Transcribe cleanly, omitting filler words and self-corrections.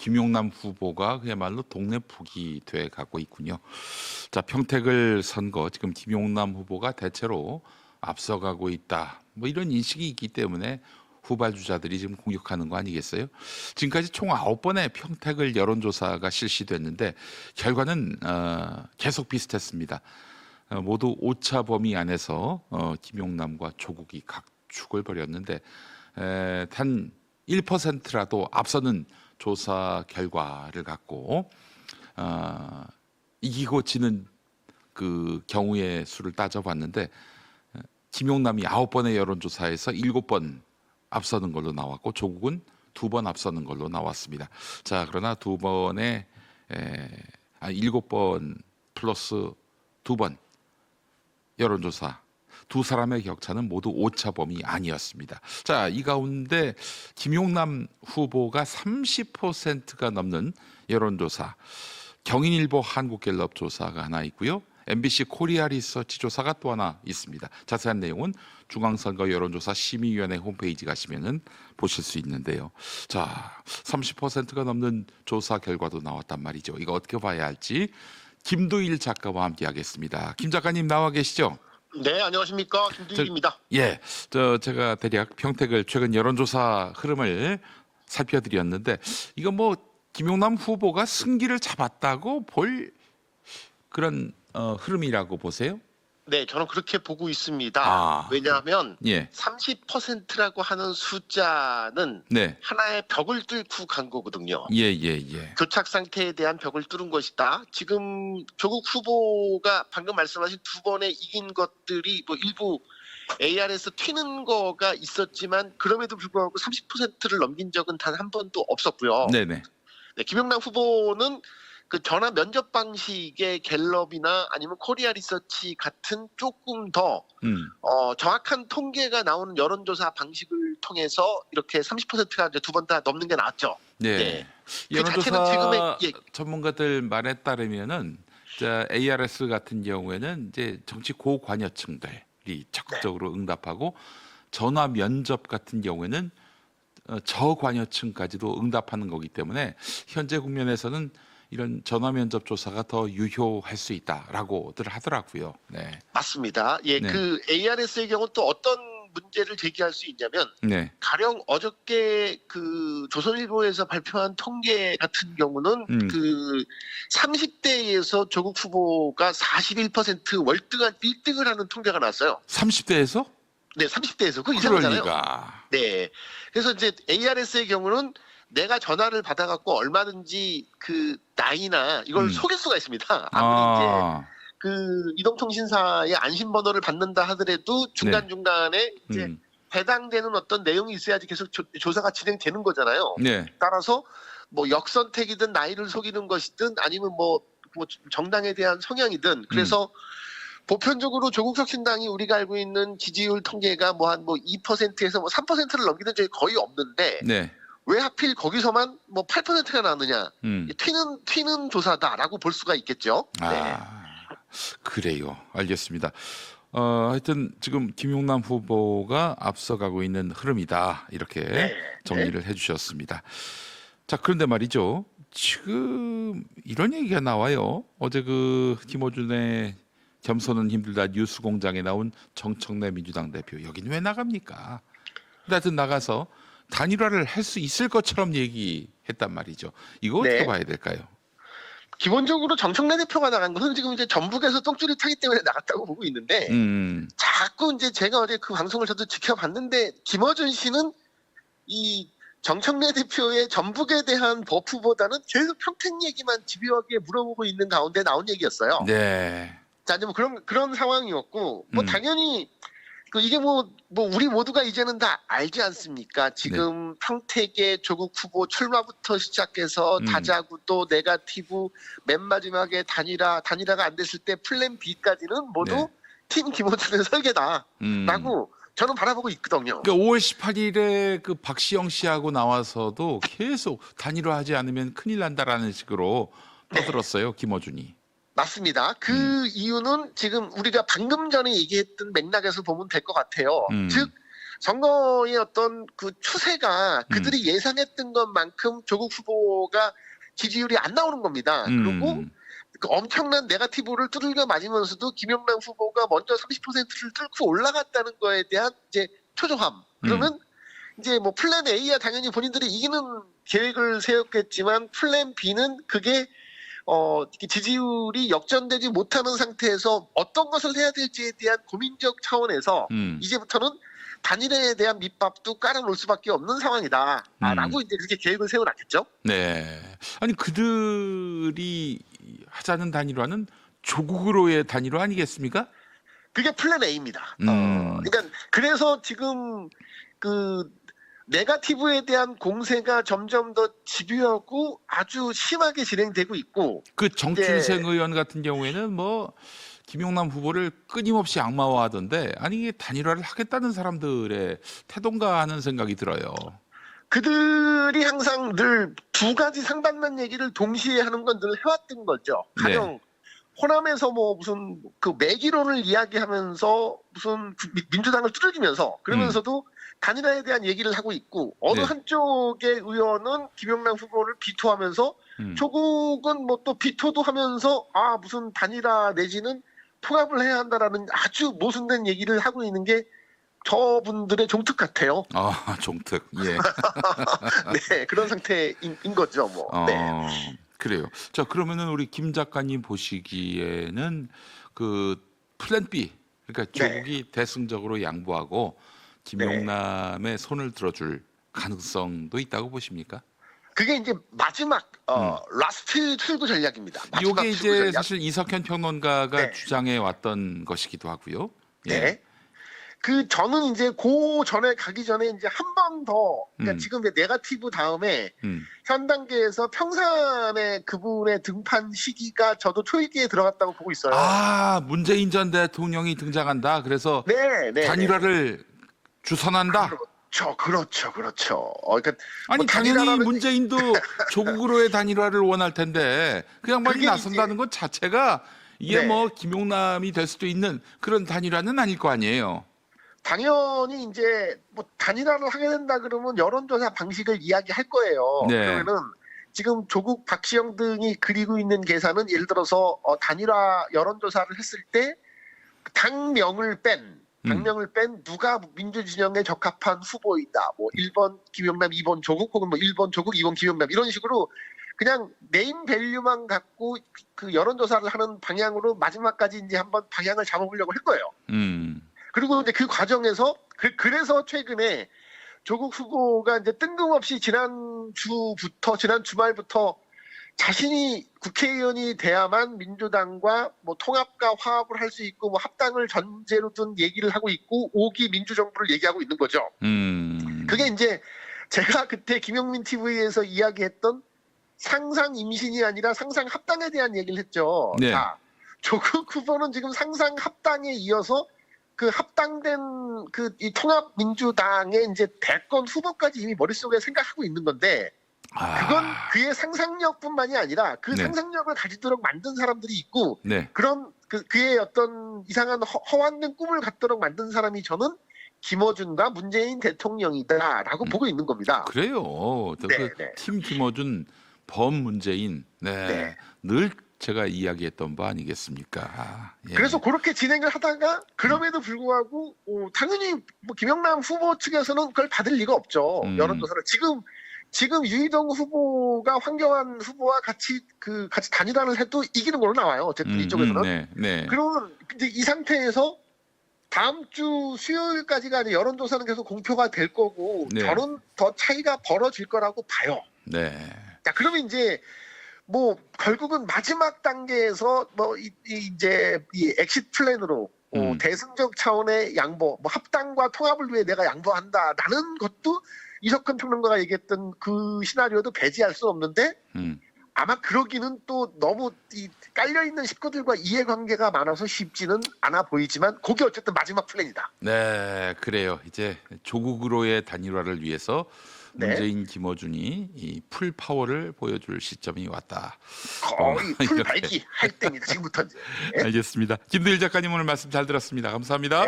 김용남 후보가 그야말로 동네 북이 돼 가고 있군요. 자, 평택을 선거 지금 김용남 후보가 대체로 앞서가고 있다. 뭐 이런 인식이 있기 때문에 후발주자들이 지금 공격하는 거 아니겠어요? 지금까지 총 9번의 평택을 여론조사가 실시됐는데 결과는 계속 비슷했습니다. 모두 오차 범위 안에서 김용남과 조국이 각축을 벌였는데 단 1%라도 앞서는 조사 결과를 갖고 이기고 지는 그 경우의 수를 따져봤는데 김용남이 9번의 여론조사에서 7번 앞서는 걸로 나왔고 조국은 2번 앞서는 걸로 나왔습니다. 자, 그러나 7번 플러스 2번 여론조사 두 사람의 격차는 모두 오차 범위 아니었습니다. 자, 이 가운데 김용남 후보가 30%가 넘는 여론조사, 경인일보 한국갤럽 조사가 하나 있고요. MBC 코리아 리서치 조사가 또 하나 있습니다. 자세한 내용은 중앙선거 여론조사 심의위원회 홈페이지 가시면은 보실 수 있는데요. 자, 30%가 넘는 조사 결과도 나왔단 말이죠. 이거 어떻게 봐야 할지 김두일 작가와 함께하겠습니다. 김 작가님 나와 계시죠? 네, 안녕하십니까. 김두일입니다. 예, 제가 대략 평택을 최근 여론조사 흐름을 살펴드렸는데 이거 뭐 김용남 후보가 승기를 잡았다고 볼 그런 흐름이라고 보세요? 네, 저는 그렇게 보고 있습니다. 아, 왜냐하면 예, 30%라고 하는 숫자는 네, 하나의 벽을 뚫고 간 거거든요. 예. 교착 상태에 대한 벽을 뚫은 것이다. 지금 조국 후보가 방금 말씀하신 2번에 이긴 것들이 뭐 일부 AR에서 튀는 거가 있었지만 그럼에도 불구하고 30%를 넘긴 적은 단 한 번도 없었고요. 네네, 네, 김용남 후보는 그 전화 면접 방식의 갤럽이나 아니면 코리아 리서치 같은 조금 더 정확한 통계가 나오는 여론조사 방식을 통해서 이렇게 30%가 이제 2번 다 넘는 게 나왔죠. 네. 네. 여론조사 자체는 지금의 전문가들 말에 따르면은 ARS 같은 경우에는 이제 정치 고관여층들이 적극적으로 응답하고 전화 면접 같은 경우에는 저관여층까지도 응답하는 거기 때문에 현재 국면에서는 이런 전화 면접 조사가 더 유효할 수 있다라고들 하더라고요. 네. 맞습니다. 예, 네. 그 ARS의 경우 또 어떤 문제를 제기할 수 있냐면 네. 가령 어저께 그 조선일보에서 발표한 통계 같은 경우는 그 30대에서 조국 후보가 41% 월등한 1등을 하는 통계가 나왔어요. 30대에서? 네, 30대에서 그 그럴 이상이잖아요. 리가. 네, 그래서 이제 ARS의 경우는 내가 전화를 받아갖고 얼마든지 그 나이나 이걸 속일 수가 있습니다. 아무리 이제 그 이동통신사의 안심번호를 받는다 하더라도 중간중간에 이제 해당되는 어떤 내용이 있어야지 계속 조사가 진행되는 거잖아요. 네. 따라서 뭐 역선택이든 나이를 속이는 것이든 아니면 뭐 정당에 대한 성향이든 그래서 보편적으로 조국혁신당이 우리가 알고 있는 지지율 통계가 뭐 한 2%에서 뭐 3%를 넘기는 적이 거의 없는데 네. 왜 하필 거기서만 뭐 8%가 나느냐? 튀는 조사다라고 볼 수가 있겠죠. 네. 아, 그래요. 알겠습니다. 하여튼 지금 김용남 후보가 앞서가고 있는 흐름이다. 이렇게 정리를 해주셨습니다. 자, 그런데 말이죠. 지금 이런 얘기가 나와요. 어제 그 김어준의 겸손은 힘들다 뉴스공장에 나온 정청래 민주당 대표. 여긴 왜 나갑니까? 하여튼 나가서 단일화를 할 수 있을 것처럼 얘기했단 말이죠. 이거 어떻게 봐야 될까요? 기본적으로 정청래 대표가 나간 것은 지금 이제 전북에서 똥줄이 타기 때문에 나갔다고 보고 있는데 자꾸 이제 제가 어제 그 방송을 저도 지켜봤는데 김어준 씨는 이 정청래 대표의 전북에 대한 버프보다는 계속 평택 얘기만 집요하게 물어보고 있는 가운데 나온 얘기였어요. 네. 자, 이제 뭐 그런 상황이었고 뭐 당연히 그 이게 뭐 우리 모두가 이제는 다 알지 않습니까? 지금 평택의 조국 후보 출마부터 시작해서 다자구도 네거티브 맨 마지막에 단일화가 안 됐을 때 플랜 B까지는 모두 팀 김어준의 설계다라고 저는 바라보고 있거든요. 그러니까 5월 18일에 그 박시영 씨하고 나와서도 계속 단일화하지 않으면 큰일 난다라는 식으로 떠들었어요. 김어준이. 맞습니다. 그 이유는 지금 우리가 방금 전에 얘기했던 맥락에서 보면 될 것 같아요. 즉 선거의 어떤 그 추세가 그들이 예상했던 것만큼 조국 후보가 지지율이 안 나오는 겁니다. 그리고 그 엄청난 네거티브를 두들겨 맞으면서도 김영남 후보가 먼저 30%를 뚫고 올라갔다는 거에 대한 이제 초조함. 그러면 이제 뭐 플랜 A야 당연히 본인들이 이기는 계획을 세웠겠지만 플랜 B는 그게 이렇게 지지율이 역전되지 못하는 상태에서 어떤 것을 해야 될지에 대한 고민적 차원에서 이제부터는 단일화에 대한 밑밥도 깔아놓을 수밖에 없는 상황이다. 라고 이제 그렇게 계획을 세워놨겠죠. 네. 아니 그들이 하자는 단일화는 조국으로의 단일화 아니겠습니까? 그게 플랜 A입니다. 그러니까 그래서 지금 그 네거티브에 대한 공세가 점점 더 집요하고 아주 심하게 진행되고 있고 그 정춘생 의원 같은 경우에는 뭐 김용남 후보를 끊임없이 악마화하던데 아니 이게 단일화를 하겠다는 사람들의 태도인가 하는 생각이 들어요. 그들이 항상 늘 두 가지 상반된 얘기를 동시에 하는 건 늘 해왔던 거죠. 가령 호남에서 뭐 무슨 그 매기론을 이야기하면서 무슨 민주당을 두들기면서 그러면서도 단일화에 대한 얘기를 하고 있고 어느 한쪽의 의원은 김영남 후보를 비토하면서 조국은 뭐 또 비토도 하면서 무슨 단일화 내지는 통합을 해야 한다라는 아주 모순된 얘기를 하고 있는 게 저분들의 종특 같아요. 종특. 예. 네, 그런 상태인 거죠, 뭐. 네. 그래요. 자, 그러면은 우리 김 작가님 보시기에는 그 플랜 B, 그러니까 조국이 대승적으로 양보하고 김용남의 손을 들어줄 가능성도 있다고 보십니까? 그게 이제 마지막 라스트 출구 전략입니다. 이게 이제 사실 이석현 평론가가 주장해 왔던 것이기도 하고요. 네. 그 저는 이제 그 전에 가기 전에 이제 한 번 더 그러니까 지금 네거티브 다음에 현 단계에서 평산의 그분의 등판 시기가 저도 초입기에 들어갔다고 보고 있어요. 문재인 전 대통령이 등장한다. 그래서 단일화를 주선한다. 그렇죠. 그러니까 아니 뭐 당연히 문재인도 조국으로의 단일화를 원할 텐데 그 양반이 나선다는 것 자체가 이게 뭐 김용남이 될 수도 있는 그런 단일화는 아닐 거 아니에요. 당연히 이제 뭐 단일화를 하게 된다 그러면 여론조사 방식을 이야기할 거예요. 그러면은 지금 조국, 박시영 등이 그리고 있는 계산은 예를 들어서 단일화 여론조사를 했을 때 당명을 뺀 누가 민주진영에 적합한 후보이다. 뭐 1번 김영남, 2번 조국 혹은 뭐 1번 조국, 2번 김영남 이런 식으로 그냥 네임 밸류만 갖고 그 여론조사를 하는 방향으로 마지막까지 이제 한번 방향을 잡아보려고 할 거예요. 그리고 이제 그 과정에서 그래서 최근에 조국 후보가 이제 뜬금없이 지난 주말부터 자신이 국회의원이 돼야만 민주당과 뭐 통합과 화합을 할 수 있고 뭐 합당을 전제로 둔 얘기를 하고 있고 5기 민주정부를 얘기하고 있는 거죠. 그게 이제 제가 그때 김영민 TV에서 이야기했던 상상 임신이 아니라 상상 합당에 대한 얘기를 했죠. 자, 조국 후보는 지금 상상 합당에 이어서 그 합당된 그 이 통합민주당의 이제 대권 후보까지 이미 머릿속에 생각하고 있는 건데 그건 그의 상상력뿐만이 아니라 그 상상력을 가지도록 만든 사람들이 있고 그런 그의 어떤 이상한 허황된 꿈을 갖도록 만든 사람이 저는 김어준과 문재인 대통령이다라고 보고 있는 겁니다. 그래요. 팀 김어준, 범 문재인, 늘 제가 이야기했던 바 아니겠습니까? 그래서 그렇게 진행을 하다가 그럼에도 불구하고 당연히 뭐 김영남 후보 측에서는 그걸 받을 리가 없죠. 여론조사를 지금 유희동 후보가 황교안 후보와 같이 단일화를 해도 이기는 걸로 나와요. 어쨌든 이쪽에서는. 그러면 이제 이 상태에서 다음 주 수요일까지가 이제 여론조사는 계속 공표가 될 거고 저는 더 차이가 벌어질 거라고 봐요. 자, 그러면 이제 뭐 결국은 마지막 단계에서 뭐 이제 이 엑시트 플랜으로 대승적 차원의 양보, 뭐 합당과 통합을 위해 내가 양보한다라는 것도 이석훈 평론가가 얘기했던 그 시나리오도 배제할 수 없는데 아마 그러기는 또 너무 깔려 있는 식구들과 이해관계가 많아서 쉽지는 않아 보이지만 그게 어쨌든 마지막 플랜이다. 네, 그래요. 이제 조국으로의 단일화를 위해서 문재인, 김어준이 이 풀 파워를 보여줄 시점이 왔다. 거의 풀 발기 할 때입니다. 지금부터. 알겠습니다. 김도일 작가님 오늘 말씀 잘 들었습니다. 감사합니다.